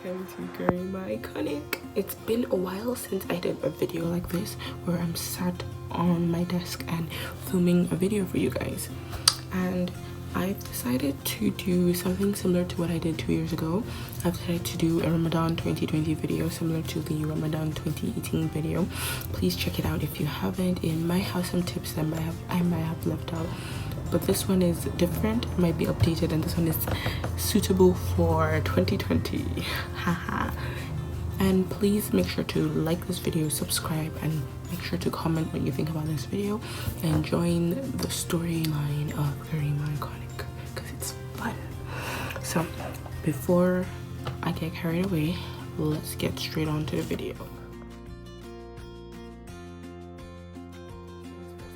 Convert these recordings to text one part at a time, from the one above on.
welcome to Garima Iconic. It's been a while since I did a video like this where I'm sat on my desk and filming a video for you guys, and I've decided to do something similar to what I did 2 years ago. I've decided to do a Ramadan 2020 video similar to the Ramadan 2018 video. Please check it out if you haven't. It might have some tips that I might have left out, but this one is different, might be updated, and this one is suitable for 2020. Haha. And please make sure to like this video, subscribe, and make sure to comment what you think about this video and join the storyline of Garima Iconic because it's fun. So before I get carried away, let's get straight on to the video.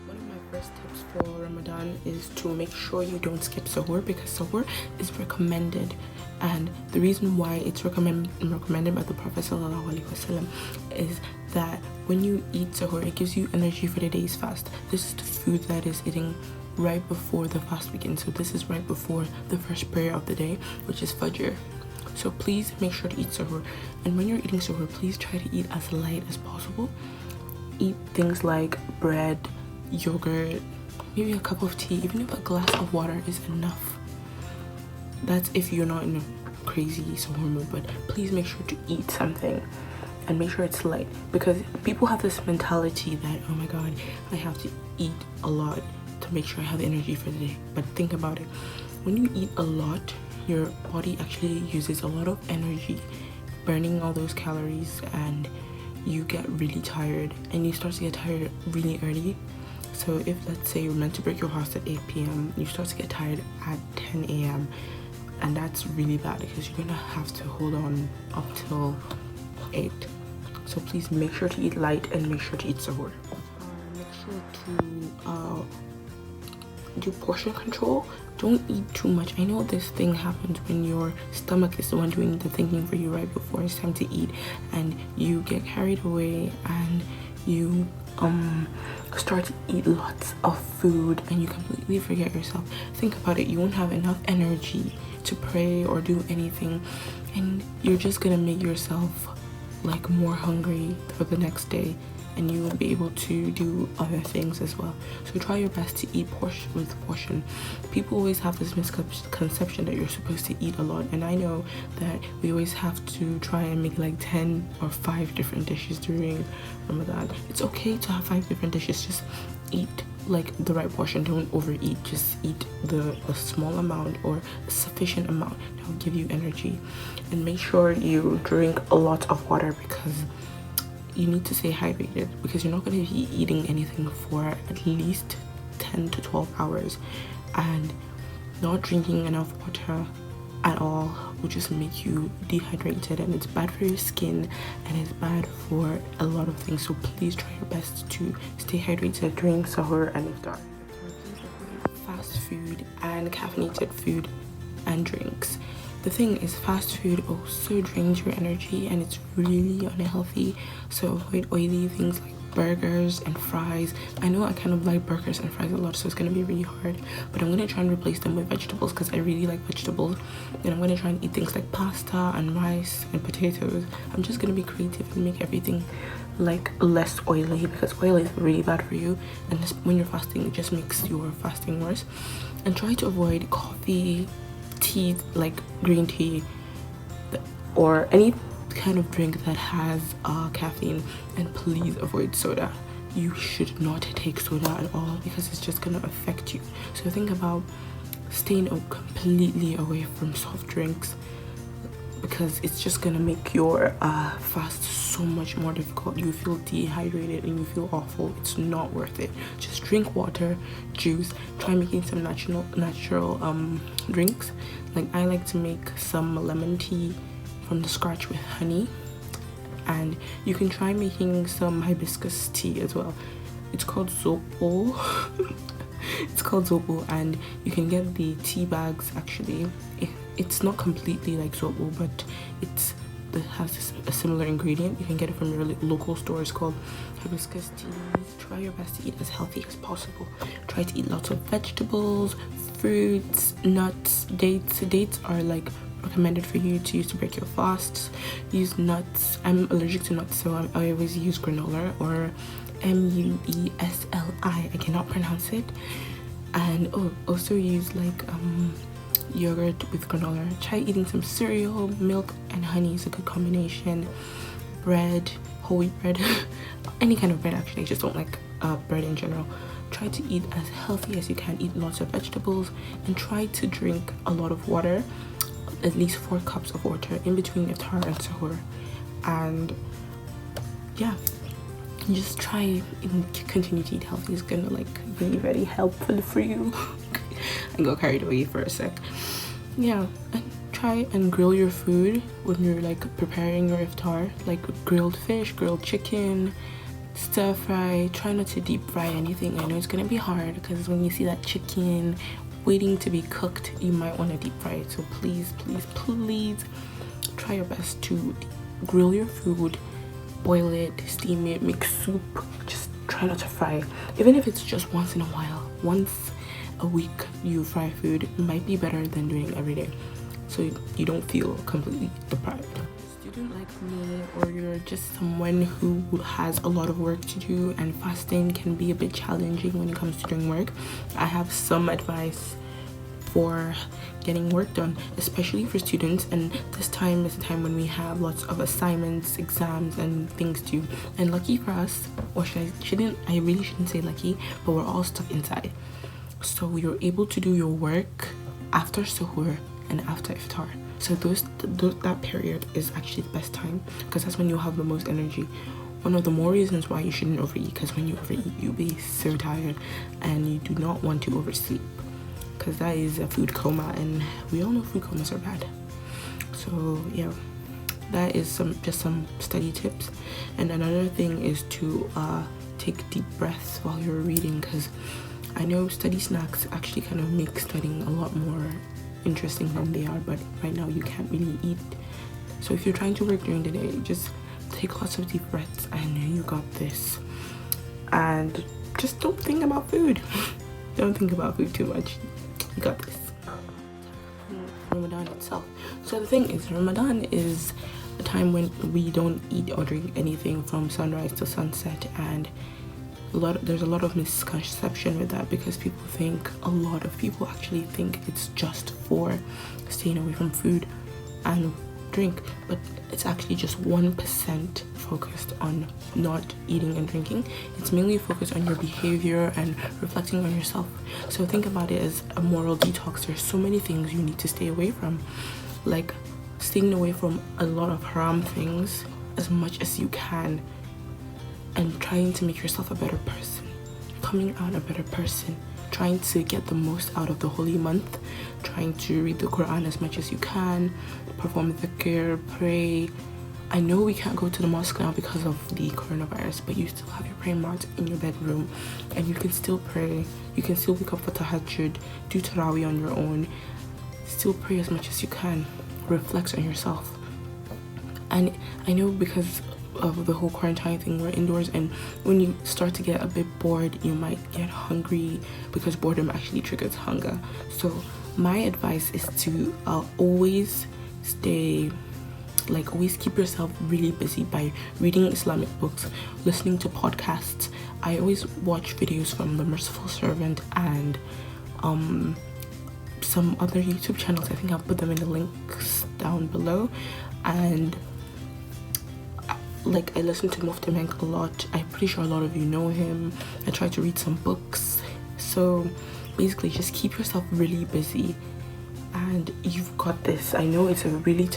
One of my first tips for Ramadan is to make sure you don't skip sahur, because sahur is recommended, and the reason why it's recommended by the Prophet ﷺ is that when you eat sahur, it gives you energy for the day's fast. This is the food that is eating right before the fast begins, so this is right before the first prayer of the day, which is Fajr. So please make sure to eat sahur, and when you're eating sahur, please try to eat as light as possible. Eat things like bread, yogurt, maybe a cup of tea. Even if a glass of water is enough. That's if you're not in a crazy sahur mood, but please make sure to eat something and make sure it's light, because people have this mentality that, oh my god, I have to eat a lot to make sure I have energy for the day. But think about it, when you eat a lot, your body actually uses a lot of energy burning all those calories, and you get really tired, and you start to get tired really early. So if, let's say, you're meant to break your fast at 8 p.m, you start to get tired at 10 a.m, and that's really bad because you're gonna have to hold on up till 8. So please make sure to eat light and make sure to eat sahur. Make sure to do portion control. Don't eat too much. I know this thing happens when your stomach is the one doing the thinking for you right before it's time to eat, and you get carried away and you start to eat lots of food and you completely forget yourself. Think about it, you won't have enough energy to pray or do anything, and you're just gonna make yourself like more hungry for the next day, and you won't be able to do other things as well. So try your best to eat portion. People always have this misconception that you're supposed to eat a lot, and I know that we always have to try and make like 10 or 5 different dishes during Ramadan. It's okay to have 5 different dishes, just eat like the right portion. Don't overeat, just eat a small amount or a sufficient amount that will give you energy. And make sure you drink a lot of water, because you need to stay hydrated, because you're not going to be eating anything for at least 10 to 12 hours, and not drinking enough water at all will just make you dehydrated, and it's bad for your skin and it's bad for a lot of things. So please try your best to stay hydrated during sahur and iftar. Fast food and caffeinated food and drinks. The thing is, fast food also drains your energy and it's really unhealthy, so avoid oily things like burgers and fries. I know I kind of like burgers and fries a lot, so it's going to be really hard, but I'm going to try and replace them with vegetables because I really like vegetables. And I'm going to try and eat things like pasta and rice and potatoes. I'm just going to be creative and make everything like less oily, because oil is really bad for you, and when you're fasting, it just makes your fasting worse. And try to avoid coffee, tea like green tea, or any kind of drink that has caffeine, and please avoid soda. You should not take soda at all because it's just gonna affect you. So think about staying completely away from soft drinks, because it's just gonna make your fast so much more difficult. You feel dehydrated and you feel awful. It's not worth it. Just drink water, juice. Try making some natural drinks. Like I like to make some lemon tea from the scratch with honey, and you can try making some hibiscus tea as well. It's called zobo. It's called zobo, and you can get the tea bags. Actually, it's not completely like zobo, but it has a similar ingredient. You can get it from your local store. It's called hibiscus tea. Try your best to eat as healthy as possible. Try to eat lots of vegetables, fruits, nuts, dates. Dates are like recommended for you to use to break your fasts. Use nuts. I'm allergic to nuts, so I always use granola, or muesli. I cannot pronounce it. And also use like yogurt with granola. Try eating some cereal. Milk and honey is a good combination. Bread, whole wheat bread, any kind of bread actually. I just don't like bread in general. Try to eat as healthy as you can. Eat lots of vegetables, and try to drink a lot of water, at least 4 cups of water in between iftar and sahur. And yeah, just try and continue to eat healthy. It's gonna like be very helpful for you. I got carried away for a sec. Yeah, and try and grill your food when you're like preparing your iftar, like grilled fish, grilled chicken, stir fry. Try not to deep fry anything. I know it's gonna be hard because when you see that chicken waiting to be cooked, you might want to deep fry it. So please try your best to grill your food, boil it, steam it, make soup. Just try not to fry. Even if it's just once in a while, once a week you fry food, it might be better than doing it every day, so you don't feel completely deprived. Student like me, or you're just someone who has a lot of work to do and fasting can be a bit challenging when it comes to doing work, I have some advice for getting work done, especially for students. And this time is a time when we have lots of assignments, exams, and things due. And lucky for us, or I really shouldn't say lucky, but we're all stuck inside, so you're able to do your work after suhoor and after iftar. So that period is actually the best time, because that's when you have the most energy. One of the more reasons why you shouldn't overeat, because when you overeat, you'll be so tired, and you do not want to oversleep, because that is a food coma, and we all know food comas are bad. So yeah, that is just some study tips. And another thing is to take deep breaths while you're reading, because I know study snacks actually kind of make studying a lot more interesting than they are, but right now you can't really eat. So if you're trying to work during the day, just take lots of deep breaths, and you got this. And just don't think about food. Don't think about food too much. You got this. Ramadan itself. So the thing is, Ramadan is a time when we don't eat or drink anything from sunrise to sunset, and there's a lot of misconception with that, because a lot of people actually think it's just for staying away from food and drink, but it's actually just 1% focused on not eating and drinking. It's mainly focused on your behavior and reflecting on yourself. So think about it as a moral detox. There's so many things you need to stay away from, like staying away from a lot of haram things as much as you can, and trying to make yourself a better person, coming out a better person, trying to get the most out of the holy month, trying to read the Quran as much as you can, perform dhikr, pray. I know we can't go to the mosque now because of the coronavirus, but you still have your praying mat in your bedroom, and you can still pray. You can still wake up for tahajjud, do tarawih on your own, still pray as much as you can, reflect on yourself. And I know because of the whole quarantine thing, we're indoors, and when you start to get a bit bored, you might get hungry, because boredom actually triggers hunger. So my advice is to always keep yourself really busy by reading Islamic books, listening to podcasts. I always watch videos from The Merciful Servant and some other YouTube channels. I think I'll put them in the links down below. And I listen to Mufti Menk a lot. I'm pretty sure a lot of you know him. I try to read some books. So basically, just keep yourself really busy, and you've got this. I know it's a really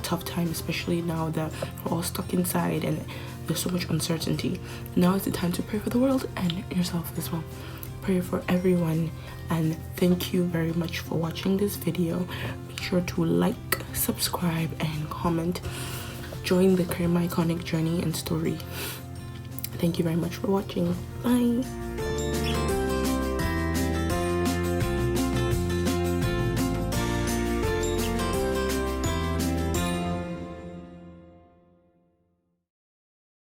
tough time, especially now that we're all stuck inside and there's so much uncertainty. Now is the time to pray for the world and yourself as well. Pray for everyone, and thank you very much for watching this video. Make sure to like, subscribe, and comment. Join the Karima Iconic journey and story. Thank you very much for watching. Bye.